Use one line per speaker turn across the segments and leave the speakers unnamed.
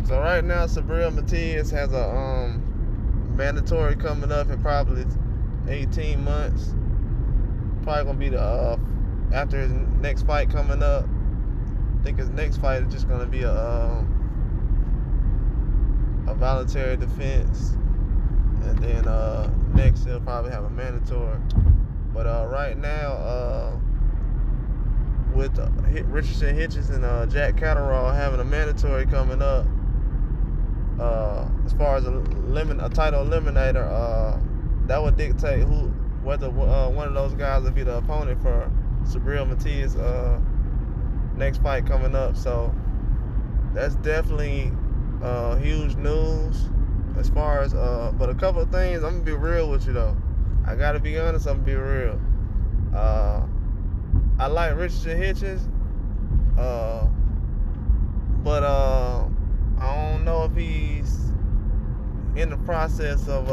So right now, Subriel Matias has a mandatory coming up in probably 18 months. Probably gonna be the after his next fight coming up. I think his next fight is just gonna be a voluntary defense, and then next he'll probably have a mandatory. But right now, with Richardson, Hitchins, and Jack Catterall having a mandatory coming up, as far as a title eliminator, that would dictate whether one of those guys would be the opponent for Subriel Matias' next fight coming up. So that's definitely huge news. As far as but a couple of things, I'm gonna be real with you though. I gotta be honest, I'm gonna be real. I like Richardson Hitchins, but I don't know if he's in the process of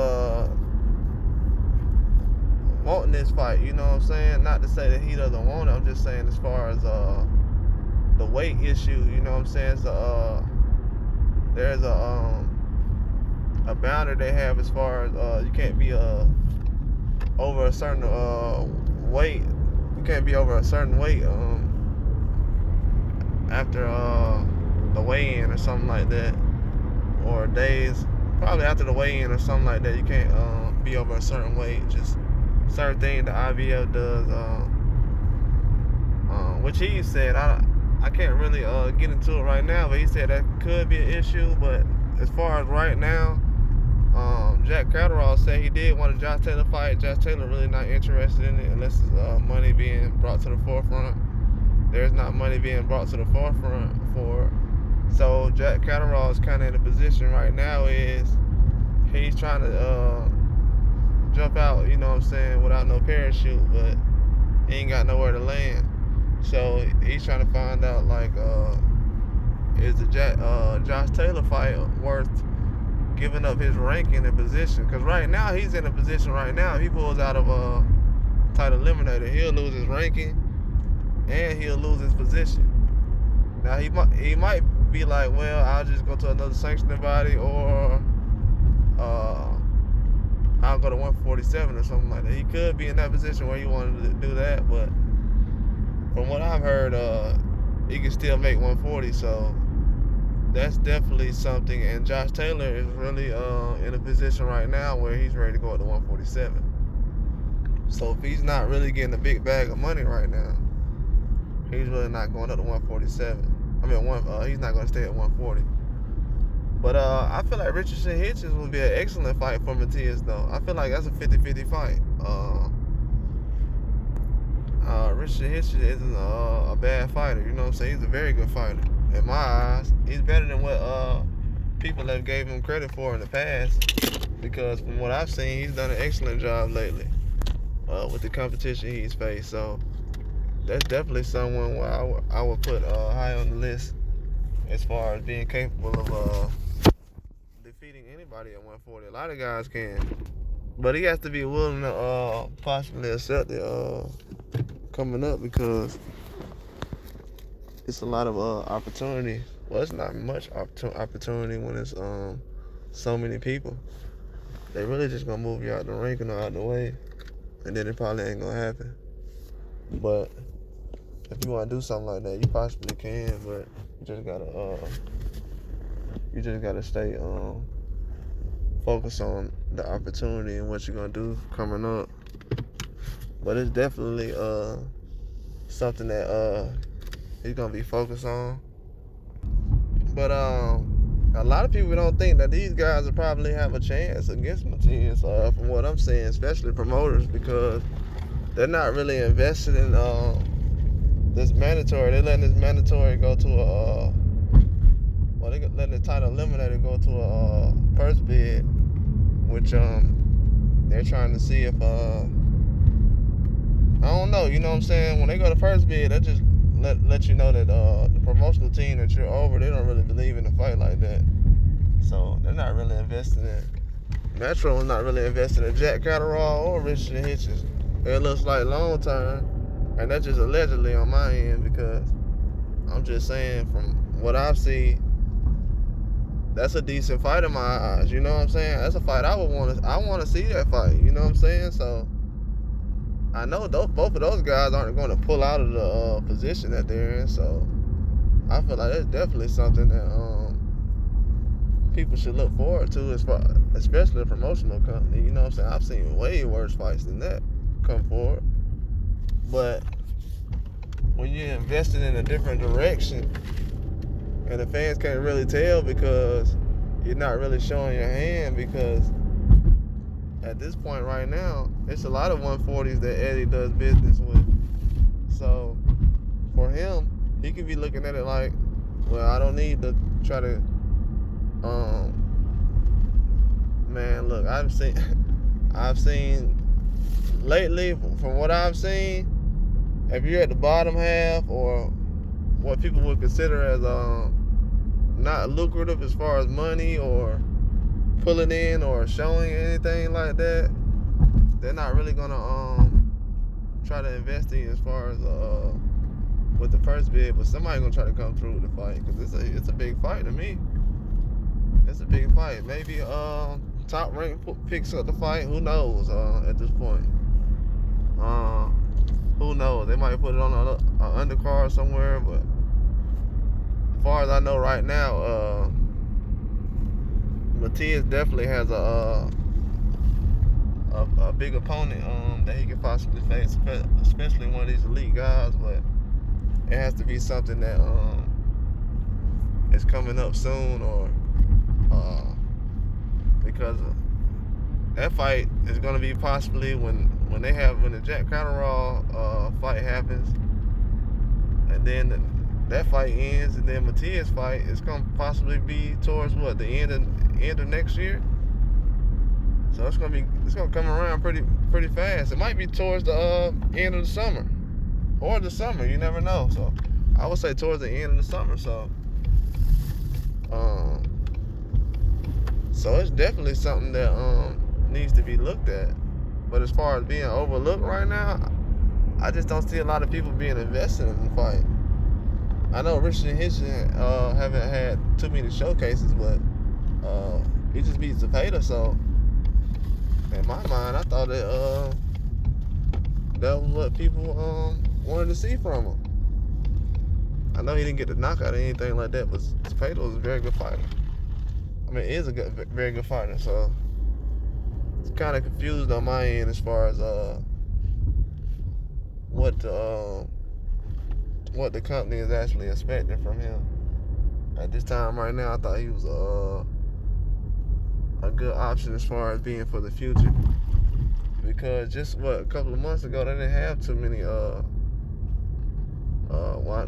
wanting this fight. You know what I'm saying? Not to say that he doesn't want it. I'm just saying as far as the weight issue. You know what I'm saying? So there's a boundary they have as far as you can't be over a certain weight. You can't be over a certain weight after the weigh-in or something like that, or days probably after the weigh-in or something like that. You can't be over a certain weight. Just certain thing the IBF does, which he said, I can't really get into it right now, but he said that could be an issue. But as far as right now, Jack Catterall said he did want a Josh Taylor fight. Josh Taylor really not interested in it unless it's money being brought to the forefront. There's not money being brought to the forefront for it. So Jack Catterall is kind of in a position right now is he's trying to jump out, you know what I'm saying, without no parachute, but he ain't got nowhere to land. So he's trying to find out, like, is the Josh Taylor fight worth giving up his ranking and position? Because right now he's in a position right now. If he pulls out of a title eliminator, he'll lose his ranking and he'll lose his position. Now he might be like, well, I'll just go to another sanctioning body, or I'll go to 147 or something like that. He could be in that position where he wanted to do that, but from what I've heard, he can still make 140. So that's definitely something. And Josh Taylor is really in a position right now where he's ready to go up to 147. So if he's not really getting a big bag of money right now, he's really not going up to 147. I mean, he's not going to stay at 140. But I feel like Richardson Hitchins would be an excellent fight for Matias, though. I feel like that's a 50-50 fight. Richardson Hitchins isn't a bad fighter. You know what I'm saying? He's a very good fighter. In my eyes, he's better than what people have gave him credit for in the past. Because from what I've seen, he's done an excellent job lately with the competition he's faced. So that's definitely someone where I would put high on the list as far as being capable of defeating anybody at 140. A lot of guys can, but he has to be willing to possibly accept it coming up, because it's a lot of opportunity. Well, it's not much opportunity when it's so many people. They really just gonna move you out the ranking or out the way, and then it probably ain't gonna happen. But if you want to do something like that, you possibly can, but you just gotta stay focused on the opportunity and what you're gonna do coming up. But it's definitely something that he's gonna be focused on. But a lot of people don't think that these guys will probably have a chance against Matias, from what I'm saying, especially promoters, because they're not really invested in this mandatory. They're letting this mandatory go to they're letting the title eliminator go to a first bid, which they're trying to see if I don't know, you know what I'm saying? When they go to first bid, they just let you know that the promotional team that you're over, they don't really believe in a fight like that. So they're not really investing in. Metro is not really investing in Jack Catterall or Richardson Hitchins. It looks like long term, and that's just allegedly on my end, because I'm just saying from what I've seen, that's a decent fight in my eyes. You know what I'm saying? That's a fight I want to see that fight. You know what I'm saying? So I know both of those guys aren't going to pull out of the position that they're in. So I feel like that's definitely something that people should look forward to, especially a promotional company. You know what I'm saying? I've seen way worse fights than that come forward. But when you're invested in a different direction, and the fans can't really tell because you're not really showing your hand, because at this point right now, it's a lot of 140s that Eddie does business with. So for him, he could be looking at it like, well, I don't need to try to, man, look, I've seen lately, from what I've seen, if you're at the bottom half, or what people would consider as not lucrative as far as money or pulling in or showing anything like that, they're not really gonna try to invest in as far as with the first bid. But somebody's gonna try to come through with the fight, because it's a big fight to me. It's a big fight. Maybe Top Rank picks up the fight. Who knows at this point? Who knows? They might put it on an undercard somewhere, but as far as I know right now, Matias definitely has a big opponent that he could possibly face, especially one of these elite guys. But it has to be something that is coming up soon, or because that fight is going to be possibly when the Jack Catterall fight happens, and then that fight ends, and then Matias' fight is going to possibly be towards what, the end of next year. So it's gonna come around pretty fast. It might be towards the end of the summer, or the summer. You never know. So I would say towards the end of the summer. So it's definitely something that needs to be looked at. But as far as being overlooked right now, I just don't see a lot of people being invested in the fight. I know Richard Hitchins haven't had too many showcases, but he just beat Zepeda. So in my mind, I thought that was what people wanted to see from him. I know he didn't get the knockout or anything like that, but Zepeda was a very good fighter. I mean, is a very good fighter. So it's kind of confused on my end as far as what the company is actually expecting from him at this time right now. I thought he was a good option as far as being for the future, because just a couple of months ago they didn't have too many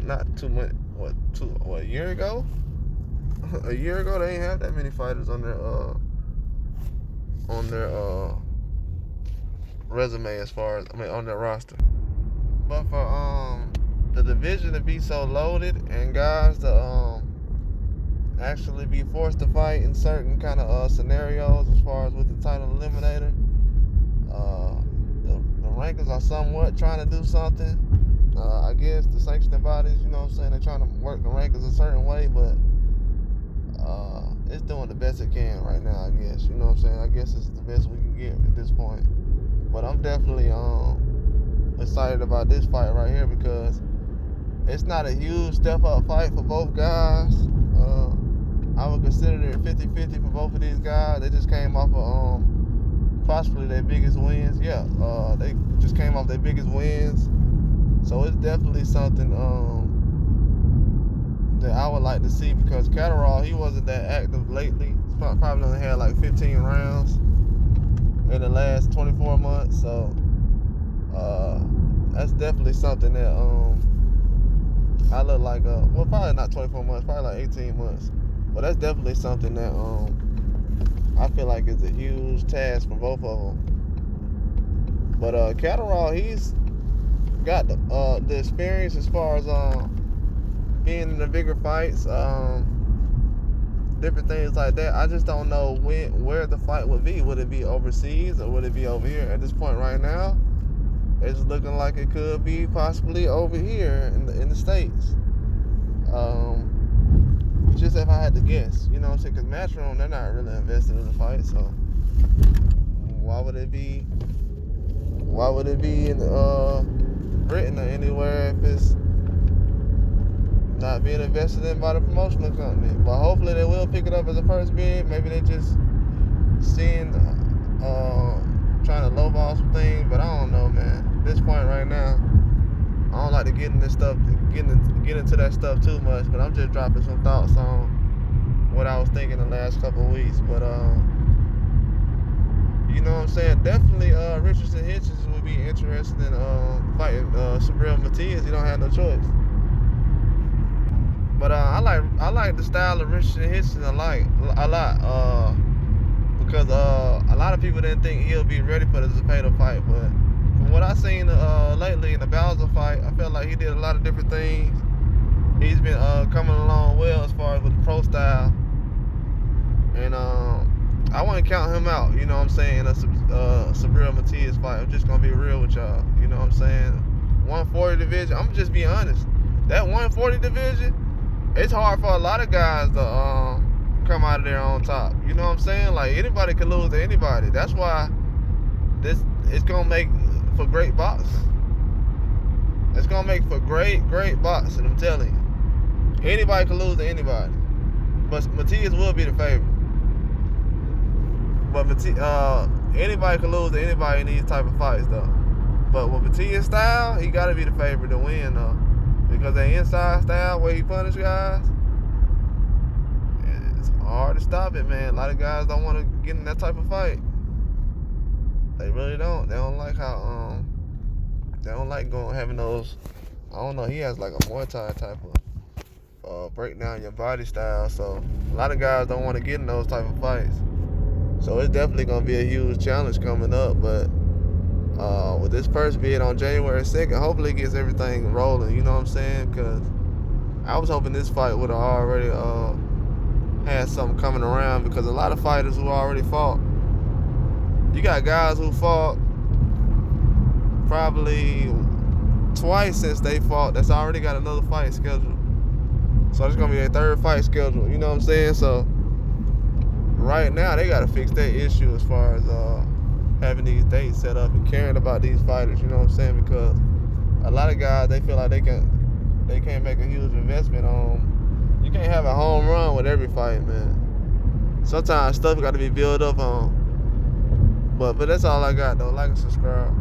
not too much, a year ago they didn't have that many fighters on their resume, as far as, on their roster. But for the division to be so loaded and guys to actually be forced to fight in certain kind of scenarios, as far as with the title eliminator, the rankings are somewhat trying to do something. I guess the sanctioning bodies, you know what I'm saying, they're trying to work the rankings a certain way, but it's doing the best it can right now, I guess. You know what I'm saying? I guess it's the best we can get at this point. But I'm definitely excited about this fight right here, because it's not a huge step up fight for both guys. I would consider it 50-50 for both of these guys. They just came off of possibly their biggest wins. Yeah, they just came off their biggest wins. So it's definitely something that I would like to see, because Catterall, he wasn't that active lately. He's probably only had like 15 rounds in the last 24 months. So that's definitely something that I look like, well, probably not 24 months, probably like 18 months. But that's definitely something that I feel like is a huge task for both of them. But Catterall, he's got the experience as far as being in the bigger fights, different things like that. I just don't know where the fight would be. Would it be overseas or would it be over here? At this point right now, it's looking like it could be possibly over here in the States. just if I had to guess, you know what I'm saying? Because Matchroom, they're not really invested in the fight, so why would it be? Why would it be in Britain or anywhere if it's not being invested in by the promotional company? But hopefully they will pick it up as a first bid. Maybe they just seeing trying to lowball some things, but I don't know, man. At this point right now, I don't like to get into that stuff too much, but I'm just dropping some thoughts on what I was thinking the last couple of weeks. But you know what I'm saying? Definitely Richardson Hitchins would be interested in fighting Subriel Matias. He don't have no choice. But I like the style of Richardson Hitchins a lot. Because a lot of people didn't think he'll be ready for the Zepeda fight, but from what I've seen lately in the Bowser fight, I felt like he did a lot of different things. He's been coming along well as far as with the pro style, and I wouldn't count him out, you know what I'm saying, in a Subriel Matias fight. I'm just gonna be real with y'all, you know what I'm saying. 140 division, I'm just being honest. That 140 division, it's hard for a lot of guys to come out of there on top. You know what I'm saying? Like, anybody can lose to anybody. That's why it's gonna make for great boxing. It's gonna make for great boxing, I'm telling you. Anybody can lose to anybody. But Matias will be the favorite. But anybody can lose to anybody in these type of fights though. But with Matias' style, he gotta be the favorite to win though. Because that inside style where he punish guys, it's hard to stop it, man. A lot of guys don't want to get in that type of fight. They really don't. They don't like how they don't like having those. I don't know. He has like a Muay Thai type of break down your body style. So a lot of guys don't want to get in those type of fights. So it's definitely gonna be a huge challenge coming up. But with this first bid on January 2nd, hopefully it gets everything rolling. You know what I'm saying? Because I was hoping this fight would have already had something coming around, because a lot of fighters who already fought, you got guys who fought probably twice since they fought that's already got another fight scheduled. So it's gonna be a third fight scheduled, you know what I'm saying? So right now they gotta fix that issue as far as having these dates set up and caring about these fighters, you know what I'm saying? Because a lot of guys, they feel like they can't make a huge investment on. You can't have a home run with every fight, man. Sometimes stuff got to be built up on. But that's all I got, though. Like and subscribe.